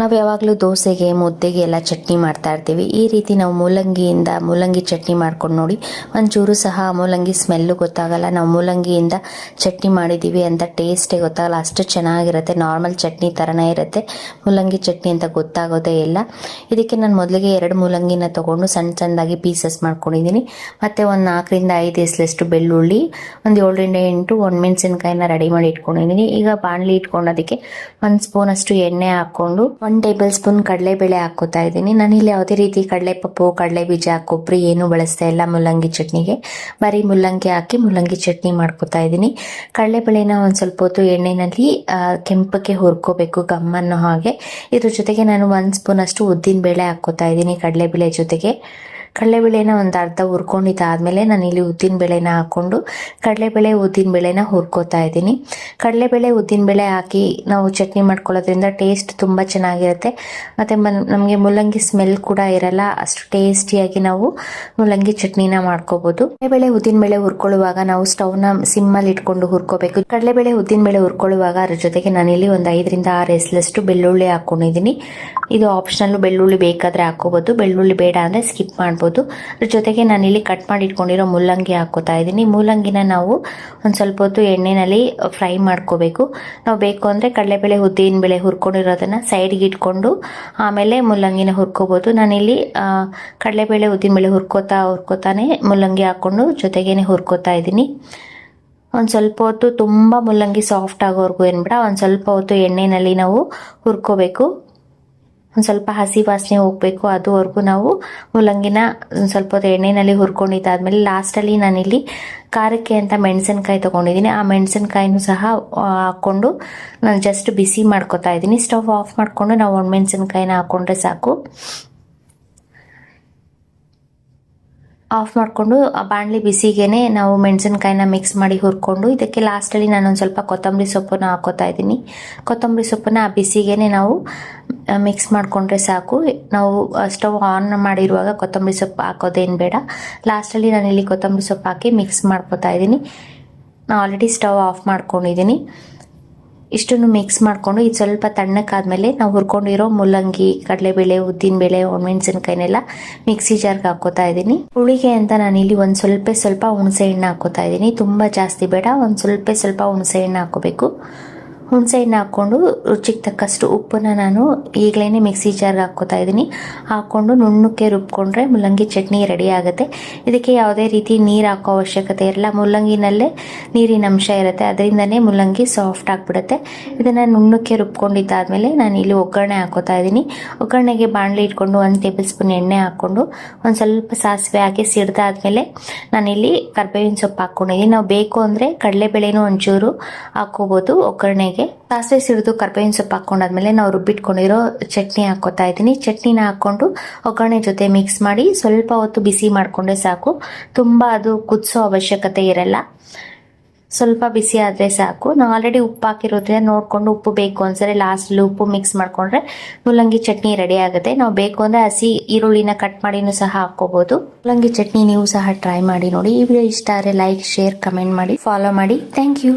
ನಾವು ಯಾವಾಗಲೂ ದೋಸೆಗೆ ಮುದ್ದೆಗೆ ಎಲ್ಲ ಚಟ್ನಿ ಮಾಡ್ತಾ ಇರ್ತೀವಿ. ಈ ರೀತಿ ನಾವು ಮೂಲಂಗಿ ಚಟ್ನಿ ಮಾಡ್ಕೊಂಡು ನೋಡಿ. ಒಂಚೂರು ಸಹ ಮೂಲಂಗಿ ಸ್ಮೆಲ್ಲು ಗೊತ್ತಾಗಲ್ಲ. ನಾವು ಮೂಲಂಗಿಯಿಂದ ಚಟ್ನಿ ಮಾಡಿದ್ದೀವಿ ಅಂತ ಟೇಸ್ಟೇ ಗೊತ್ತಾಗಲ್ಲ, ಅಷ್ಟು ಚೆನ್ನಾಗಿರುತ್ತೆ. ನಾರ್ಮಲ್ ಚಟ್ನಿ ಥರನೇ ಇರುತ್ತೆ, ಮೂಲಂಗಿ ಚಟ್ನಿ ಅಂತ ಗೊತ್ತಾಗೋದೇ ಇಲ್ಲ. ಇದಕ್ಕೆ ನಾನು ಮೊದಲಿಗೆ 2 ಮೂಲಂಗಿನ ತೊಗೊಂಡು ಸಣ್ಣದಾಗಿ ಪೀಸಸ್ ಮಾಡ್ಕೊಂಡಿದ್ದೀನಿ. ಮತ್ತು ಒಂದು 4ರಿಂದ 5 ಎಸಳಷ್ಟು ಬೆಳ್ಳುಳ್ಳಿ, ಒಂದು 7ರಿಂದ 8 ಒಣಮೆಣಸಿನ್ಕಾಯಿನ ರೆಡಿ ಮಾಡಿ ಇಟ್ಕೊಂಡಿದ್ದೀನಿ. ಈಗ ಬಾಣಲಿ ಇಟ್ಕೊಂಡೋದಕ್ಕೆ 1 ಸ್ಪೂನಷ್ಟು ಎಣ್ಣೆ ಹಾಕ್ಕೊಂಡು 1 ಟೇಬಲ್ ಸ್ಪೂನ್ ಕಡಲೆಬೇಳೆ ಹಾಕೋತಾ ಇದ್ದೀನಿ. ನಾನಿಲ್ಲಿ ಯಾವುದೇ ರೀತಿ ಕಡಲೆಪಪ್ಪು, ಕಡಲೆ ಬೀಜ, ಕೊಬ್ಬರಿ ಏನು ಬಳಸ್ತಾ ಇಲ್ಲ ಮೂಲಂಗಿ ಚಟ್ನಿಗೆ. ಬರೀ ಮೂಲಂಗಿ ಹಾಕಿ ಮೂಲಂಗಿ ಚಟ್ನಿ ಮಾಡ್ಕೋತಾ ಇದ್ದೀನಿ. ಕಡಲೆಬೇಳೆನ ಒಂದು ಸ್ವಲ್ಪ ಹೊತ್ತು ಎಣ್ಣೆಯಲ್ಲಿ ಕೆಂಪಕ್ಕೆ ಹುರ್ಕೋಬೇಕು, ಗಮ್ಮನ್ನೋ ಹಾಗೆ. ಇದ್ರ ಜೊತೆಗೆ ನಾನು 1 ಸ್ಪೂನ್ ಅಷ್ಟು ಉದ್ದಿನ ಬೇಳೆ ಹಾಕೋತಾ ಇದ್ದೀನಿ ಕಡಲೆಬೇಳೆ ಜೊತೆಗೆ. ಕಡಲೆಬೇಳೆನ ಒಂದು ಅರ್ಧ ಹುರ್ಕೊಂಡಿದ್ದಾದ್ಮೇಲೆ ನಾನು ಇಲ್ಲಿ ಉದ್ದಿನಬೇಳೆನ ಹಾಕ್ಕೊಂಡು ಕಡಲೆಬೇಳೆ ಉದ್ದಿನಬೇಳೆನ ಹುರ್ಕೋತಾ ಇದ್ದೀನಿ. ಕಡಲೆಬೇಳೆ ಉದ್ದಿನಬೇಳೆ ಹಾಕಿ ನಾವು ಚಟ್ನಿ ಮಾಡ್ಕೊಳ್ಳೋದ್ರಿಂದ ಟೇಸ್ಟ್ ತುಂಬ ಚೆನ್ನಾಗಿರುತ್ತೆ. ಮತ್ತು ನಮಗೆ ಮೂಲಂಗಿ ಸ್ಮೆಲ್ ಕೂಡ ಇರಲ್ಲ, ಅಷ್ಟು ಟೇಸ್ಟಿಯಾಗಿ ನಾವು ಮೂಲಂಗಿ ಚಟ್ನಿನ ಮಾಡ್ಕೋಬೋದು. ಕಡಲೆಬೇಳೆ ಉದ್ದಿನಬೇಳೆ ಹುರ್ಕೊಳ್ಳುವಾಗ ನಾವು ಸ್ಟವ್ನ ಸಿಮ್ಮಲ್ಲಿ ಇಟ್ಕೊಂಡು ಹುರ್ಕೋಬೇಕು. ಕಡಲೆಬೇಳೆ ಉದ್ದಿನಬೇಳೆ ಹುರ್ಕೊಳ್ಳುವಾಗ ಅದ್ರ ಜೊತೆಗೆ ನಾನಿಲ್ಲಿ ಒಂದು 5ರಿಂದ 6 ಎಸಳಷ್ಟು ಬೆಳ್ಳುಳ್ಳಿ ಹಾಕ್ಕೊಂಡಿದ್ದೀನಿ. ಇದು ಆಪ್ಷನಲ್ಲು, ಬೆಳ್ಳುಳ್ಳಿ ಬೇಕಾದರೆ ಹಾಕೋಬೋದು, ಬೆಳ್ಳುಳ್ಳಿ ಬೇಡ ಅಂದರೆ ಸ್ಕಿಪ್ ಮಾಡ್ಬೋದು. ಅದ್ರ ಜೊತೆಗೆ ನಾನಿಲ್ಲಿ ಕಟ್ ಮಾಡಿ ಇಟ್ಕೊಂಡಿರೋ ಮೂಲಂಗಿ ಹಾಕೋತಾ ಇದ್ದೀನಿ. ಮೂಲಂಗಿನ ನಾವು ಒಂದು ಸ್ವಲ್ಪ ಹೊತ್ತು ಎಣ್ಣೆನಲ್ಲಿ ಫ್ರೈ ಮಾಡ್ಕೋಬೇಕು. ನಾವು ಬೇಕು ಅಂದರೆ ಕಡಲೆಬೇಳೆ ಉದ್ದಿನಬೇಳೆ ಹುರ್ಕೊಂಡಿರೋದನ್ನ ಸೈಡ್ಗೆ ಇಟ್ಕೊಂಡು ಆಮೇಲೆ ಮೂಲಂಗಿನ ಹುರ್ಕೋಬೋದು. ನಾನಿಲ್ಲಿ ಕಡಲೆಬೇಳೆ ಉದ್ದಿನಬೇಳೆ ಹುರ್ಕೋತಾನೆ ಮೂಲಂಗಿ ಹಾಕ್ಕೊಂಡು ಜೊತೆಗೇನೆ ಹುರ್ಕೋತಾ ಇದ್ದೀನಿ. ಒಂದು ಸ್ವಲ್ಪ ಹೊತ್ತು ತುಂಬ ಮೂಲಂಗಿ ಸಾಫ್ಟ್ ಆಗೋವರೆಗೂ ಏನ್ಬೇಡ, ಒಂದು ಸ್ವಲ್ಪ ಹೊತ್ತು ಎಣ್ಣೆಯಲ್ಲಿ ನಾವು ಹುರ್ಕೋಬೇಕು. ಒಂದು ಸ್ವಲ್ಪ ಹಸಿ ವಾಸನೆ ಹೋಗಬೇಕು, ಅದುವರೆಗೂ ನಾವು ಮೂಲಂಗಿನ ಒಂದು ಸ್ವಲ್ಪ ಹೊತ್ತು ಎಣ್ಣೆಯಲ್ಲಿ ಹುರ್ಕೊಂಡಿದ್ದಾದ್ಮೇಲೆ ಲಾಸ್ಟಲ್ಲಿ ನಾನಿಲ್ಲಿ ಖಾರಕ್ಕೆ ಅಂತ ಮೆಣಸಿನ್ಕಾಯಿ ತೊಗೊಂಡಿದ್ದೀನಿ. ಆ ಮೆಣಸಿನ್ಕಾಯಿನೂ ಸಹ ಹಾಕ್ಕೊಂಡು ನಾನು ಜಸ್ಟ್ ಬಿಸಿ ಮಾಡ್ಕೊತಾ ಇದ್ದೀನಿ. ಸ್ಟವ್ ಆಫ್ ಮಾಡಿಕೊಂಡು ನಾವು ಒಣಮೆಣಸಿನ್ಕಾಯಿನ ಹಾಕ್ಕೊಂಡ್ರೆ ಸಾಕು. ಆಫ್ ಮಾಡಿಕೊಂಡು ಆ ಬಾಣಲಿ ಬಿಸಿಗೇನೆ ನಾವು ಮೆಣಸಿನ್ಕಾಯಿನ ಮಿಕ್ಸ್ ಮಾಡಿ ಹುರ್ಕೊಂಡು ಇದಕ್ಕೆ ಲಾಸ್ಟಲ್ಲಿ ನಾನೊಂದು ಸ್ವಲ್ಪ ಕೊತ್ತಂಬರಿ ಸೊಪ್ಪನ್ನು ಹಾಕೋತಾ ಇದ್ದೀನಿ. ಕೊತ್ತಂಬರಿ ಸೊಪ್ಪನ್ನು ಆ ಬಿಸಿಗೇನೆ ನಾವು ಮಿಕ್ಸ್ ಮಾಡಿಕೊಂಡ್ರೆ ಸಾಕು. ನಾವು ಸ್ಟವ್ ಆನ್ ಮಾಡಿರುವಾಗ ಕೊತ್ತಂಬರಿ ಸೊಪ್ಪು ಹಾಕೋದೇನು ಬೇಡ. ಲಾಸ್ಟಲ್ಲಿ ನಾನಿಲ್ಲಿ ಕೊತ್ತಂಬರಿ ಸೊಪ್ಪು ಹಾಕಿ ಮಿಕ್ಸ್ ಮಾಡ್ಕೋತಾ ಇದ್ದೀನಿ. ನಾನು ಆಲ್ರೆಡಿ ಸ್ಟವ್ ಆಫ್ ಮಾಡ್ಕೊಂಡಿದ್ದೀನಿ. ಇಷ್ಟನ್ನು ಮಿಕ್ಸ್ ಮಾಡಿಕೊಂಡು ಇದು ಸ್ವಲ್ಪ ತಣ್ಣಕ್ಕಾದ್ಮೇಲೆ ನಾವು ಹುರ್ಕೊಂಡಿರೋ ಮೂಲಂಗಿ, ಕಡಲೆಬೇಳೆ, ಉದ್ದಿನಬೇಳೆ, ಒಣಮೆಣಸಿನ್ಕಾಯಿನೆಲ್ಲ ಮಿಕ್ಸಿ ಜಾರ್ಗೆ ಹಾಕೋತಾ ಇದ್ದೀನಿ. ಹುಳಿಗೆ ಅಂತ ನಾನಿಲ್ಲಿ ಒಂದು ಸ್ವಲ್ಪ ಹುಣಸೆ ಹಣ್ಣು ಹಾಕೋತಾ ಇದ್ದೀನಿ. ತುಂಬ ಜಾಸ್ತಿ ಬೇಡ, ಒಂದು ಸ್ವಲ್ಪ ಹುಣಸೆ ಹಣ್ಣು ಹಾಕೋಬೇಕು. ಹುಣಸೆ ಹಣ್ಣು ಹಾಕ್ಕೊಂಡು ರುಚಿಗೆ ತಕ್ಕಷ್ಟು ಉಪ್ಪನ್ನ ನಾನು ಈಗಲೇ ಮಿಕ್ಸಿ ಜಾರ್ಗೆ ಹಾಕ್ಕೋತಾ ಇದ್ದೀನಿ. ಹಾಕ್ಕೊಂಡು ನುಣ್ಣಕ್ಕೆ ರುಬ್ಕೊಂಡ್ರೆ ಮೂಲಂಗಿ ಚಟ್ನಿ ರೆಡಿ ಆಗುತ್ತೆ. ಇದಕ್ಕೆ ಯಾವುದೇ ರೀತಿ ನೀರು ಹಾಕೋ ಅವಶ್ಯಕತೆ ಇರಲ್ಲ, ಮೂಲಂಗಿನಲ್ಲೇ ನೀರಿನ ಅಂಶ ಇರುತ್ತೆ, ಅದರಿಂದನೇ ಮೂಲಂಗಿ ಸಾಫ್ಟ್ ಆಗಿಬಿಡುತ್ತೆ. ಇದನ್ನು ನುಣ್ಣಕ್ಕೆ ರುಬ್ಕೊಂಡಿದ್ದಾದ್ಮೇಲೆ ನಾನು ಇಲ್ಲಿ ಒಗ್ಗರಣೆ ಹಾಕೋತಾ ಇದ್ದೀನಿ. ಒಗ್ಗರಣೆಗೆ ಬಾಣಲಿ ಇಟ್ಕೊಂಡು 1 ಟೇಬಲ್ ಸ್ಪೂನ್ ಎಣ್ಣೆ ಹಾಕ್ಕೊಂಡು ಒಂದು ಸ್ವಲ್ಪ ಸಾಸಿವೆ ಹಾಕಿ ಸಿಡ್ದಾದ್ಮೇಲೆ ನಾನಿಲ್ಲಿ ಕರ್ಬೇವಿನ ಸೊಪ್ಪು ಹಾಕ್ಕೊಂಡಿದ್ದೀನಿ. ನಾವು ಬೇಕು ಅಂದರೆ ಕಡಲೆಬೇಳೆನೂ ಒಂಚೂರು ಹಾಕೋಬೋದು ಒಗ್ಗರಣೆಗೆ. ಸಾಸಿವೆ ಸಿಡಿದು ಕರ್ಬೇವಿನ ಸೊಪ್ಪು ಹಾಕೊಂಡಾದ್ಮೇಲೆ ನಾವು ರುಬ್ಬಿಟ್ಕೊಂಡಿರೋ ಚಟ್ನಿ ಹಾಕೋತಾ ಇದ್ದೀನಿ. ಚಟ್ನಿನ ಹಾಕ್ಕೊಂಡು ಒಗ್ಗರಣೆ ಜೊತೆ ಮಿಕ್ಸ್ ಮಾಡಿ ಸ್ವಲ್ಪ ಹೊತ್ತು ಬಿಸಿ ಮಾಡಿಕೊಂಡ್ರೆ ಸಾಕು. ತುಂಬ ಅದು ಕುದಿಸೋ ಅವಶ್ಯಕತೆ ಇರಲ್ಲ, ಸ್ವಲ್ಪ ಬಿಸಿ ಆದರೆ ಸಾಕು. ನಾವು ಆಲ್ರೆಡಿ ಉಪ್ಪು ಹಾಕಿರೋದ್ರಿಂದ ನೋಡಿಕೊಂಡು ಉಪ್ಪು ಬೇಕು ಅನ್ಸರೆ ಲಾಸ್ಟಲ್ಲಿ ಉಪ್ಪು ಮಿಕ್ಸ್ ಮಾಡಿಕೊಂಡ್ರೆ ಮೂಲಂಗಿ ಚಟ್ನಿ ರೆಡಿ ಆಗುತ್ತೆ. ನಾವು ಬೇಕು ಅಂದರೆ ಹಸಿ ಈರುಳ್ಳಿನ ಕಟ್ ಮಾಡಿನೂ ಸಹ ಹಾಕ್ಕೋಬೋದು. ಮೂಲಂಗಿ ಚಟ್ನಿ ನೀವು ಸಹ ಟ್ರೈ ಮಾಡಿ ನೋಡಿ. ಈ ವಿಡಿಯೋ ಇಷ್ಟ ಆದರೆ ಲೈಕ್, ಶೇರ್, ಕಮೆಂಟ್ ಮಾಡಿ, ಫಾಲೋ ಮಾಡಿ. Thank you.